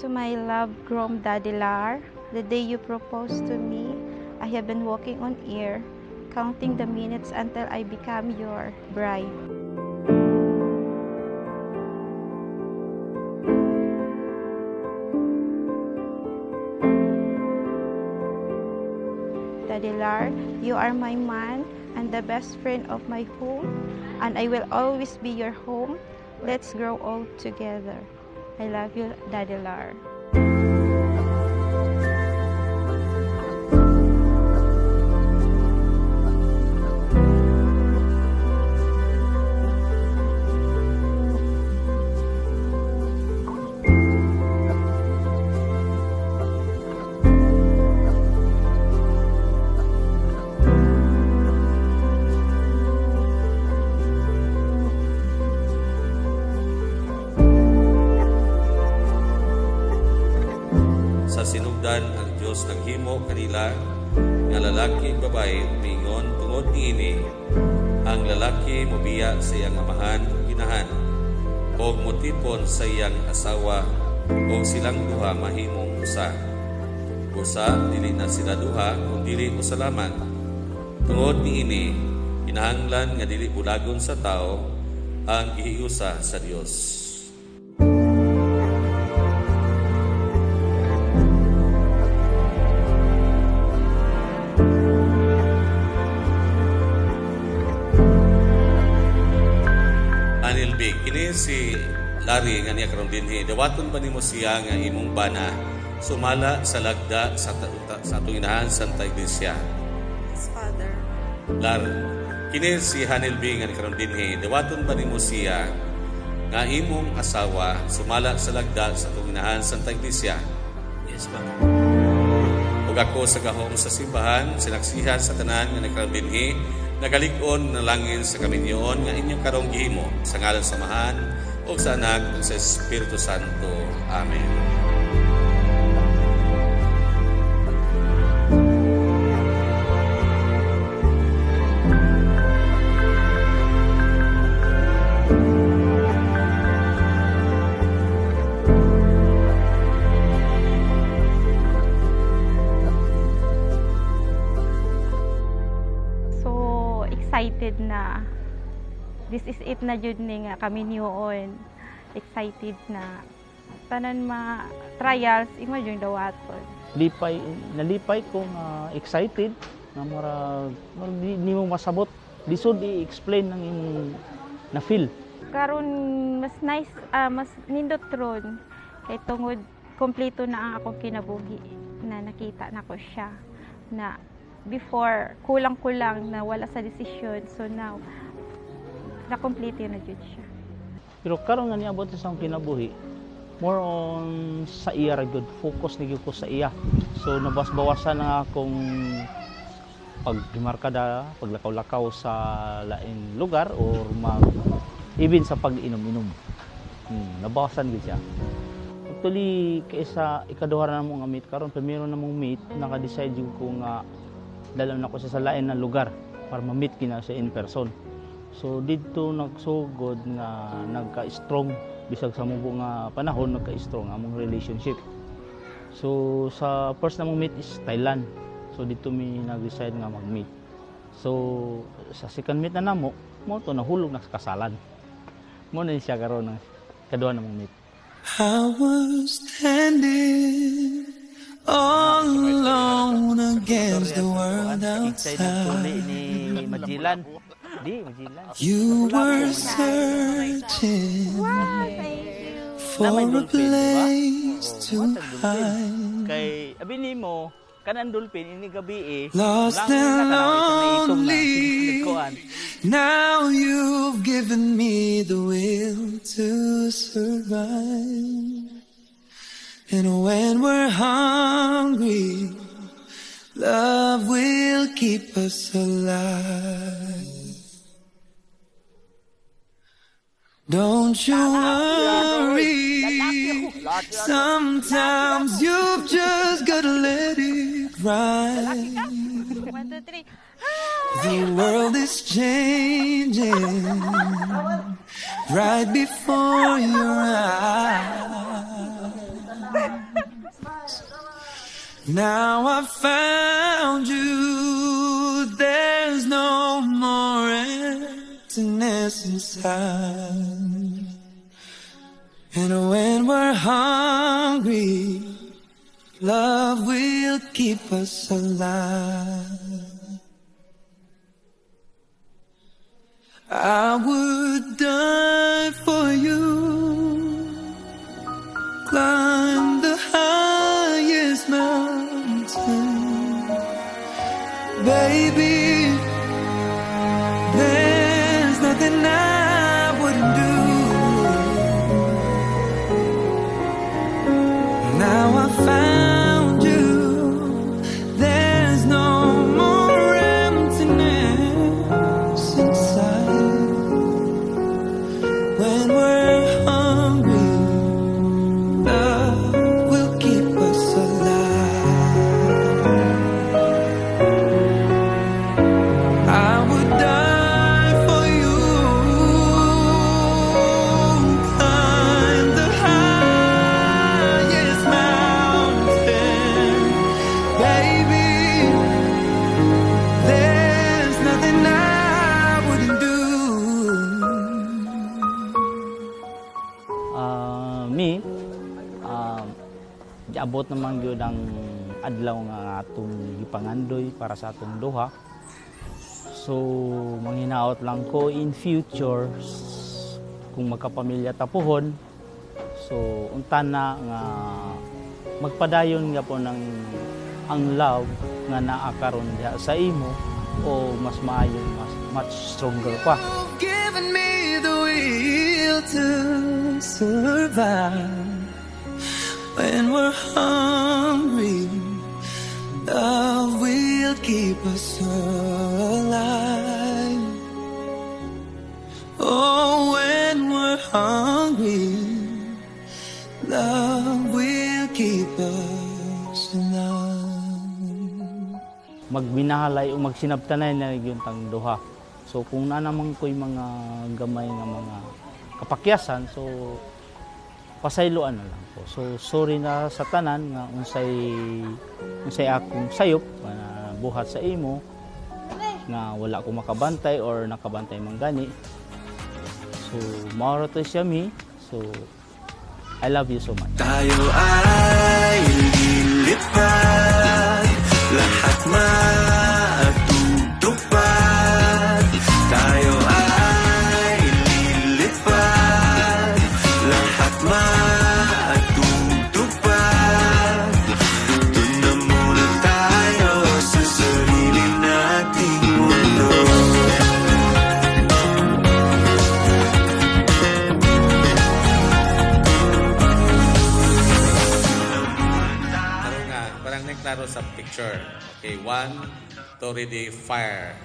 To my love-grown Daddy Lar, the day you proposed to me, I have been walking on air, counting the minutes until I become your bride. Daddy Lar, you are my man and the best friend of my home, and I will always be your home. Let's grow old together. I love you, Daddy Lar. Sa sinugdan ang Diyos naghimo kanila nga lalaki ug babae mingon tungod niini ang lalaki mobiya sa iyang amahan ug inahan og motipon sa iyang asawa og silang duha mahimong usa. Usa dili na sila duha kun dili usa lamang. Tungod niini kinahanglan nga dili bulagon sa tao ang gihiusa sa Dios. Kini si Larry nga niya karon dinhi, dawaton ba nimo siya nga imong bana sumala sa lagda sa atong inahan Santa Iglesia? Yes, Father. Lar, kini si Hanilby nga karon dinhi, dawaton ba nimo siya nga imong asawa sumala sa lagda sa atong inahan Santa Iglesia? Yes, Father. Ug ako sa gahom sa simbahan, sinaksihan sa tanan nga nagkaron dinhi, nagalig-on na langin sa kaminyoon nga inyong karong gihimo sa ngalan sa Amahan o sa Anak ug sa Espiritu Santo. Amen. Excited na this is it na jud ni nga kami niyoon. Excited na tanan mga trials imo jud dawaton. Nalipay ko nga excited nga murag di mo masabot lisod i-explain ng imong na feel. Karon mas nice mas nindot ron kay tungod kompleto na ang akong kinabuhi na nakita na ko siya na before, kulang-kulang na wala sa desisyon. So now, na-complete na jud siya. Pero karon nga niabot sa akong kinabuhi, more on sa iya ra good, focus ni ko sa iya. So nabas-bawasan na akong pagmarkada, paglakaw-lakaw sa laing lugar or even sa pag-inom-inom. Nabawasan gid siya. Actually, kaysa ikaduha na mong meet karon, primero na mong meet, naka-decide jud ko nga dalam na ko sa lain na lugar para ma-meet kina siya in person. So dito nagsugod nga nagka-strong bisag sa mubo nga panahon nagka-strong among relationship. So sa first na mong meet is Thailand. So dito mi nag-decide nga mag-meet. So sa second meet na namo mo to nahulog na sa kasalan. Mo na siya karon ng kaduha na mong meet. I was standing all alone against the world outside. You were searching for a place to hide. Kay abi nimo kanang dolphin ini gabi lost and lonely. Now you've given me the will to survive. And when we're hungry, love will keep us alive. Don't you worry, sometimes you've just gotta let it ride. 1, 2, 3. The world is changing right before your eyes. Now I found you, there's no more emptiness inside. And when we're hungry, love will keep us alive. I would die for you, climb the highest mountain. Baby, there's nothing I wouldn't do. Now I found you, there's no more emptiness inside. When we're hungry, love will keep us alive. I would die for you, climb the highest mountain. Baby, there's nothing I wouldn't do. Me, giabot naman gyud ang adlaw nga atong gipangandoy para sa atong duha. So, manghinaot lang ko in future kung magkapamilya tapuhon. So, unta na nga magpadayon nga po ng ang love nga naa karon diha sa imo o mas maayo, much stronger pa. Given me the will to survive. When we're hungry, love will keep us alive. Oh, when we're hungry, love will keep us alive. Magminahalay o magsinabtanay na yung tang duha. So kung na naman ko'y mga gamay nga mga kapakyasan, so pasayloan na lang po. So sorry na sa tanan nga unsay akong sayop na buhat sa imo nga wala ko makabantay or nakabantay man gani. So mauro to siya mi. So I love you so much. Tayo ay lilipad, lahat matutupad. Tayo ay lilipad, lahat matutupad. Doon na muna tayo sa sarili nating mundo. Parang nagklaro sa picture. Okay, 1, 2, ready, fire.